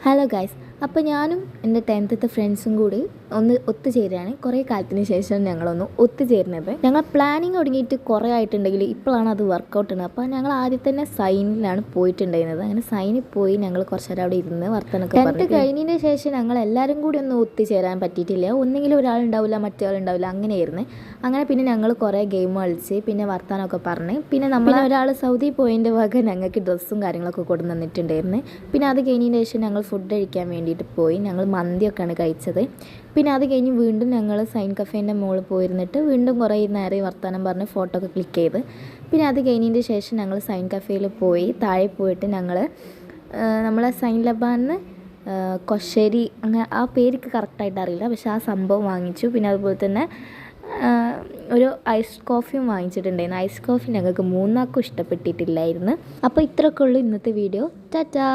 Hello guys, അപ്പോൾ ഞാനും എൻ്റെ 10th ഫ്രണ്ട്സും കൂടി ഒന്ന് ഒത്തുചേരുകയാണ്. കുറേ കാലത്തിന് ശേഷം ഞങ്ങളൊന്ന് ഒത്തുചേരുന്നത്. ഞങ്ങൾ പ്ലാനിങ് തുടങ്ങിയിട്ട് കുറേ ആയിട്ടുണ്ടെങ്കിൽ ഇപ്പോഴാണ് അത് വർക്കൗട്ട് ചെയ്യുന്നത്. അപ്പോൾ ഞങ്ങൾ ആദ്യം തന്നെ സൈനിലാണ് പോയിട്ടുണ്ടായിരുന്നത്. അങ്ങനെ സൈനിൽ പോയി ഞങ്ങൾ കുറച്ച് നേരം അവിടെ ഇരുന്ന് വർത്തനൊക്കെ 10th കഴിഞ്ഞതിന് ശേഷം ഞങ്ങൾ എല്ലാവരും കൂടി ഒന്ന് ഒത്തുചേരാൻ പറ്റിയിട്ടില്ല. ഒന്നെങ്കിലും ഒരാളുണ്ടാവില്ല, മറ്റൊരാളുണ്ടാവില്ല, അങ്ങനെയായിരുന്നു. അങ്ങനെ പിന്നെ ഞങ്ങൾ കുറേ ഗെയിം കളിച്ച് പിന്നെ വർത്താനമൊക്കെ പറഞ്ഞ് പിന്നെ നമ്മൾ ഒരാൾ സൗദി പോയിൻ്റെ വക ഞങ്ങൾക്ക് ഡ്രസ്സും കാര്യങ്ങളൊക്കെ കൊണ്ടു തന്നിട്ടുണ്ടായിരുന്നു. പിന്നെ അത് കഴിഞ്ഞതിന് ശേഷം ഞങ്ങൾ ഫുഡ് കഴിക്കാൻ വേണ്ടിയിട്ട് പോയി. ഞങ്ങൾ മന്തിയൊക്കെയാണ് കഴിച്ചത്. പിന്നെ അത് കഴിഞ്ഞ് വീണ്ടും ഞങ്ങൾ സൈൻ കഫേൻ്റെ മുകളിൽ പോയിരുന്നിട്ട് വീണ്ടും കുറേ നേരം വർത്താനം പറഞ്ഞ് ഫോട്ടോ ഒക്കെ ക്ലിക്ക് ചെയ്ത് പിന്നെ അത് കഴിഞ്ഞതിന് ശേഷം ഞങ്ങൾ സൈൻ കഫേയിൽ പോയി. താഴെ പോയിട്ട് ഞങ്ങൾ നമ്മളെ സൈൻ ലബാന്ന് കൊശ്ശേരി അങ്ങനെ ആ പേർക്ക് കറക്റ്റായിട്ട് അറിയില്ല, പക്ഷെ ആ സംഭവം വാങ്ങിച്ചു. പിന്നെ അതുപോലെ തന്നെ ഒരു ഐസ് കോഫിയും വാങ്ങിച്ചിട്ടുണ്ടായിരുന്നു. ഐസ് കോഫി ഞങ്ങൾക്ക് മൂന്നാൾക്കും ഇഷ്ടപ്പെട്ടിട്ടില്ലായിരുന്നു. അപ്പോൾ ഇത്രയൊക്കെ ഉള്ളൂ ഇന്നത്തെ വീഡിയോ. ടാറ്റാ.